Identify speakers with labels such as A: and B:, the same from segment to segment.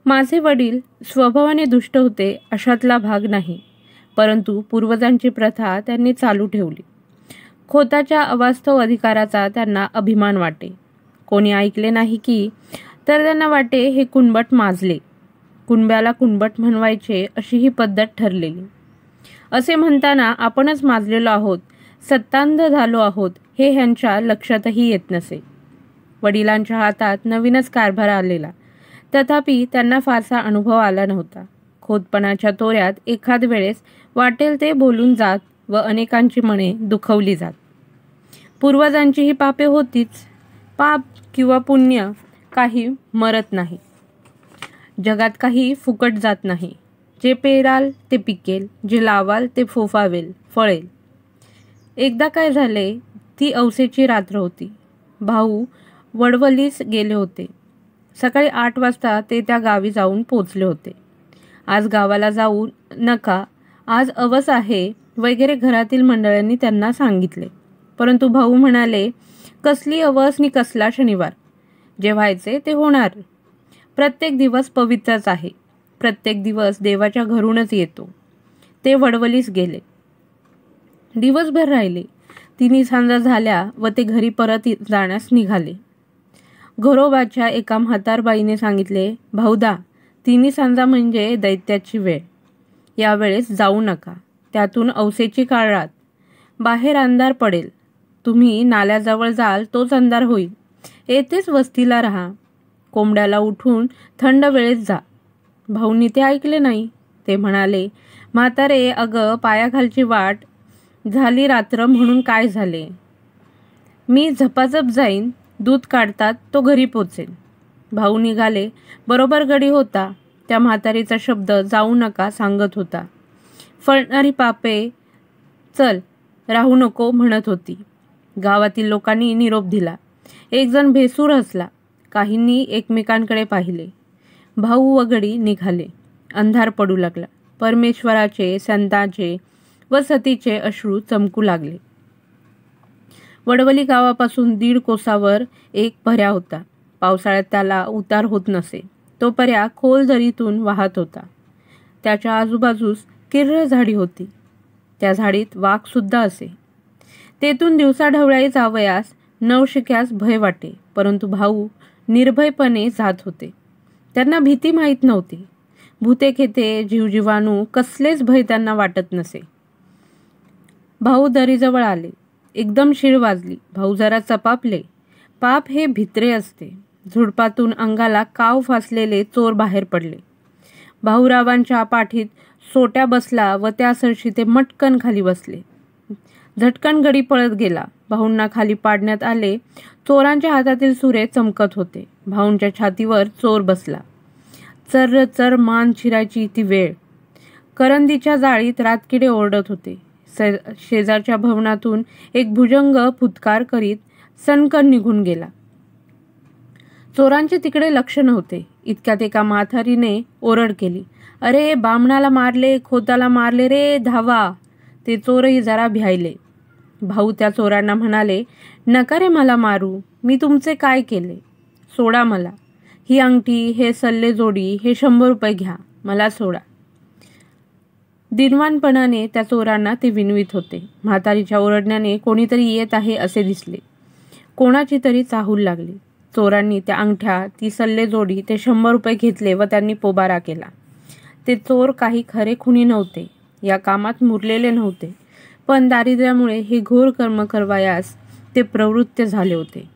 A: माझे वडील स्वभावाने दुष्ट होते अशातला भाग नाही, परंतु पूर्वजांची प्रथा त्यांनी चालू ठेवली. खोताच्या अवास्तव अधिकाराचा त्यांना अभिमान वाटे. कोणी ऐकले नाही की तर त्यांना वाटे हे कुणबट माजले. कुणब्याला कुणबट म्हणवायचे अशी ही पद्धत ठरलेली. असे म्हणताना आपणच माजलेलो आहोत, सत्तांध झालो आहोत हे ह्यांच्या लक्षातही येत नसे. वडिलांच्या हातात नवीनच कारभार आलेला, तथापि त्यांना फारसा अनुभव आला नव्हता. खोतपणाच्या तोऱ्यात एखाद वेळेस वाटेल ते बोलून जात व अनेकांची मने दुखवली जात. पूर्वजांची ही पापे होतीच. पाप किंवा पुण्य काही मरत नाही. जगात काही फुकट जात नाही. जे पेराल ते पिकेल, जे लावाल ते फोफावेल, फळेल. एकदा काय झाले, ती औसेची रात्र होती. भाऊ वडवलीस गेले होते. सकाळी 8 वाजता ते त्या गावी जाऊन पोचले होते. आज गावाला जाऊ नका, आज अवस आहे वगैरे घरातील मंडळींनी त्यांना सांगितले. परंतु भाऊ म्हणाले, कसली अवस नि कसला शनिवार, जे व्हायचे ते होणार. प्रत्येक दिवस पवित्रच आहे. प्रत्येक दिवस देवाच्या घरूनच येतो. ते वडवलीस गेले. दिवसभर राहिले. 3 सांजा झाल्या व ते घरी परत जाण्यास निघाले. घरोबाच्या एका म्हातारबाईने सांगितले, भाऊदा, 3 सांजा म्हणजे दैत्याची वेळ. यावेळेस जाऊ नका. त्यातून औसेची काळ रात. बाहेर अंधार पडेल. तुम्ही नाल्याजवळ जाल तोच अंधार होईल. येथेच वस्तीला राहा. कोंबड्याला उठून थंड वेळेत जा. भाऊनी ते ऐकले नाही. ते म्हणाले, म्हातारे, अगं पायाखालची वाट झाली रात्र म्हणून काय झाले. मी झपाझप जाईन. दूध काढतात तो घरी पोचेल. भाऊ निघाले. बरोबर गडी होता. त्या म्हातारीचा शब्द जाऊ नका सांगत होता. फळणारी पापे चल राहू नको म्हणत होती. गावातील लोकांनी निरोप दिला. एक जण भेसूर हसला. काहींनी एकमेकांकडे पाहिले. भाऊ व गडी निघाले. अंधार पडू लागला. परमेश्वराचे, संतांचे व सतीचे अश्रू चमकू लागले. वडवली गावापासून 1.5 कोसावर एक पर्या होता. पावसाळ्यात त्याला उतार होत नसे. तो पर्या खोल दरीतून वाहत होता. त्याच्या आजूबाजूस किर्र झाडी होती. त्या झाडीत वाघ सुद्धा असे. तेथून दिवसाढवळ्याही जावयास नवशिक्यास भय वाटे, परंतु भाऊ निर्भयपणे जात होते. त्यांना भीती माहीत नव्हती. भूते खेते जीवजीवाणू कसलेच भय त्यांना वाटत नसे. भाऊ दरीजवळ आले. एकदम शिळ वाजली. भाऊ जरा चपापले. पाप हे भित्रे असते. झुडपातून अंगाला काव फासलेले चोर बाहेर पडले. भाऊरावांच्या पाठीत सोट्या बसला व त्या सरशी ते मटकन खाली बसले. झटकन गडी पळत गेला. भाऊंना खाली पाडण्यात आले. चोरांच्या हातातील सुरे चमकत होते. भाऊंच्या छातीवर चोर बसला. चर्र चर मान चिरायची ती वेळ. करंदीच्या जाळीत रातकिडे ओरडत होते. शेजारच्या भवनातून एक भुजंग फुत्कार करीत सणकण निघून गेला. चोरांचे तिकडे लक्ष नव्हते. इतक्यात एका म्हातारीने ओरड केली, अरे बामणाला मारले, खोताला मारले रे, धावा. ते चोरही जरा भ्यायले. भाऊ त्या चोरांना म्हणाले, नका रे मला मारू. मी तुमचे काय केले? सोडा मला. ही अंगठी, हे सल्ले जोडी, हे 100 रुपये घ्या. मला सोडा. दिनवानपणाने त्या चोरांना ते विनवीत होते. म्हातारीच्या ओरडण्याने कोणीतरी येत आहे असे दिसले. कोणाची तरी चाहूल लागली. चोरांनी त्या अंगठ्या, ती सल्ले जोडी, ते 100 रुपये घेतले व त्यांनी पोबारा केला. ते चोर काही खरे खुनी नव्हते. या कामात मुरलेले नव्हते. पण दारिद्र्यामुळे हे घोर कर्म करवायास ते प्रवृत्त झाले होते.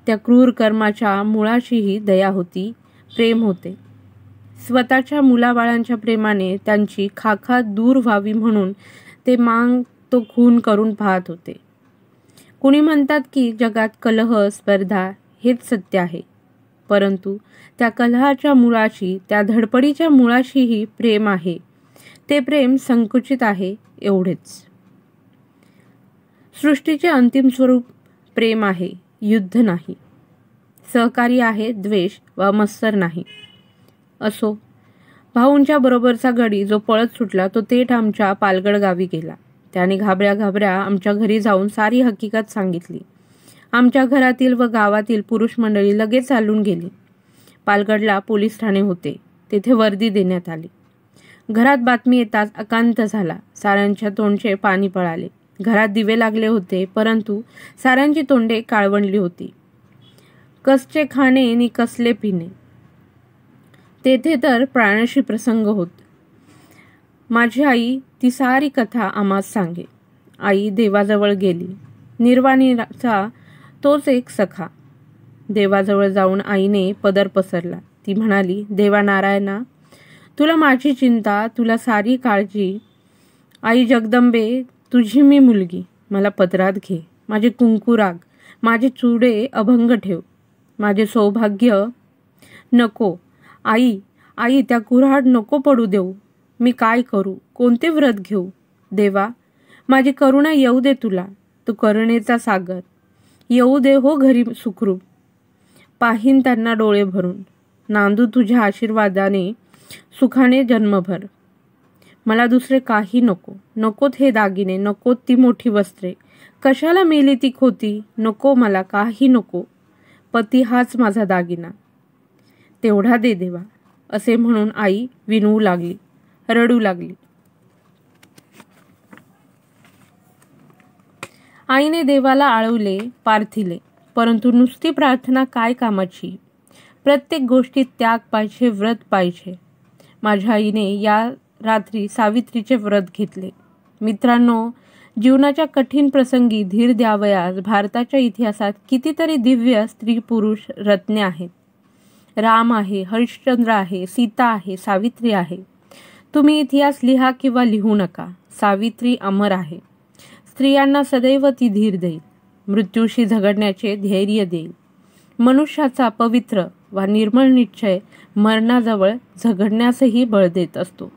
A: त्या क्रूर कर्माच्या मुळाशीही दया होती, प्रेम होते. स्वतःच्या मुलाबाळांच्या प्रेमाने त्यांची खाखा दूर व्हावी म्हणून ते मांग तो खून करून पाहत होते. कुणी म्हणतात की जगात कलह, स्पर्धा हेच सत्य आहे. परंतु त्या कलहाच्या मुळाशी, त्या धडपडीच्या मुळाशीही प्रेम आहे. ते प्रेम संकुचित आहे एवढेच. सृष्टीचे अंतिम स्वरूप प्रेम आहे, युद्ध नाही. सहकारी आहे, द्वेष वा मत्सर नाही. असो. भाऊंच्या बरोबरचा गडी जो पळत सुटला तो थेट आमच्या पालगड गावी गेला. त्याने घाबऱ्या आमच्या घरी जाऊन सारी हकीकत सांगितली. आमच्या घरातील व गावातील पुरुष मंडळी लगेच चालून गेली. पालगडला पोलीस ठाणे होते. तेथे वर्दी देण्यात आली. घरात बातमी येताच अकांत झाला. साऱ्यांच्या तोंडचे पाणी पळाले. घरात दिवे लागले होते, परंतु साऱ्यांची तोंडे काळवंडली होती. कसचे खाणे नि कसले पिणे, तेथे तर प्राणाशी प्रसंग होत. माझी आई ती सारी कथा आम्हास सांगे. आई देवाजवळ गेली. निर्वाणीचा तोच एक सखा. देवाजवळ जाऊन आईने पदर पसरला. ती म्हणाली, देवा नारायणा, तुला माझी चिंता, तुला सारी काळजी. आई जगदंबे, तुझी मी मुलगी, मला पदरात घे. माझे कुंकू राग, माझे चुडे अभंग ठेव. माझे सौभाग्य नको. आई, आई, त्या कुऱ्हाड नको पडू देऊ. मी काय करू, कोणते व्रत घेऊ? देवा, माझी करुणा येऊ दे तुला. तू करुणेचा सागर, येऊ दे हो घरी सुखरूप. पाहीन त्यांना डोळे भरून, नांदू तुझ्या आशीर्वादाने सुखाने जन्मभर. मला दुसरे काही नको. नकोत हे दागिने, नकोत ती मोठी वस्त्रे. कशाला मेली ती खोती, नको मला काही नको. पती हाच माझा दागिना, तेवढा दे देवा. असे म्हणून आई विनवू लागली, रडू लागली. आईने देवाला आळवले, पार्थिले, परंतु नुसती प्रार्थना काय कामाची? प्रत्येक गोष्टीत त्याग पाहिजे, व्रत पाहिजे. माझ्या आईने या रात्री सावित्रीचे व्रत घेतले. मित्रांनो, जीवनाच्या कठीण प्रसंगी धीर द्यावयास भारताच्या इतिहासात कितीतरी दिव्य स्त्री पुरुष रत्ने आहेत. राम आहे, हरिश्चंद्र आहे, सीता आहे, सावित्री आहे. तुम्ही इतिहास लिहा किंवा लिहू नका, सावित्री अमर आहे. स्त्रियांना सदैव ती धीर देईल, मृत्यूशी झगडण्याचे धैर्य देईल. मनुष्याचा पवित्र वा निर्मळ निश्चय मरणाजवळ झगडण्यासही बळ देत असतो.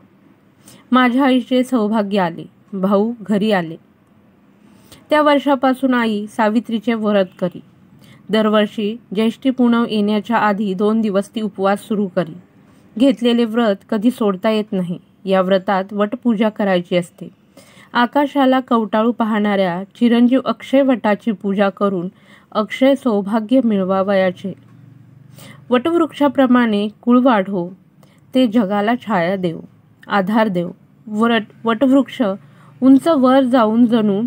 A: माझ्या आईचे सौभाग्य आले. भाऊ घरी आले. त्या वर्षापासून आई सावित्रीचे व्रत करी. दरवर्षी ज्येष्ठी पुनव येण्याच्या आधी 2 दिवस ती उपवास सुरू करी. घेतलेले व्रत कधी सोडता येत नाही. या व्रतात वटपूजा करायची असते. आकाशाला कवटाळू पाहणाऱ्या चिरंजीव अक्षय वटाची पूजा करून अक्षय सौभाग्य मिळवावयाचे. वटवृक्षाप्रमाणे कुळ वाढो, ते जगाला छाया देव, आधार देव. वटवृक्ष उंच वर जाऊन जणू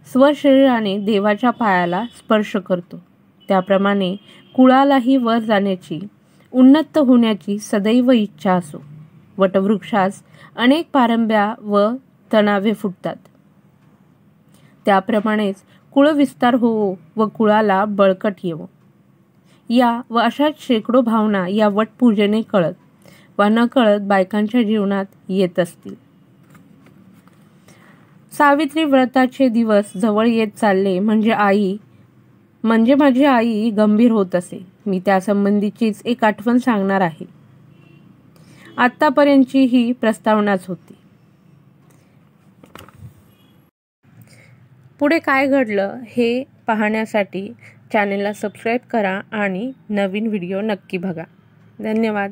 A: स्वशरीराने देवाच्या पायाला स्पर्श करतो. त्याप्रमाणे कुळालाही वर जाण्याची, उन्नत होण्याची सदैव इच्छा असो. वटवृक्षास अनेक पारंब्या व तणावे फुटतात. त्याप्रमाणेच कुळविस्तार होवो व कुळाला बळकट येवो. या व अशाच शेकडो भावना या वटपूजेने कळत वा न कळत बायकांच्या जीवनात येत असतील. सावित्री व्रताचे दिवस जवळ येत चालले म्हणजे माझी आई गंभीर होत असे. मी त्यासंबंधीचीच एक आठवण सांगणार आहे. आत्तापर्यंतची ही प्रस्तावनाच होती. पुढे काय घडलं हे पाहण्यासाठी चॅनेलला सबस्क्राईब करा आणि नवीन व्हिडिओ नक्की बघा. धन्यवाद.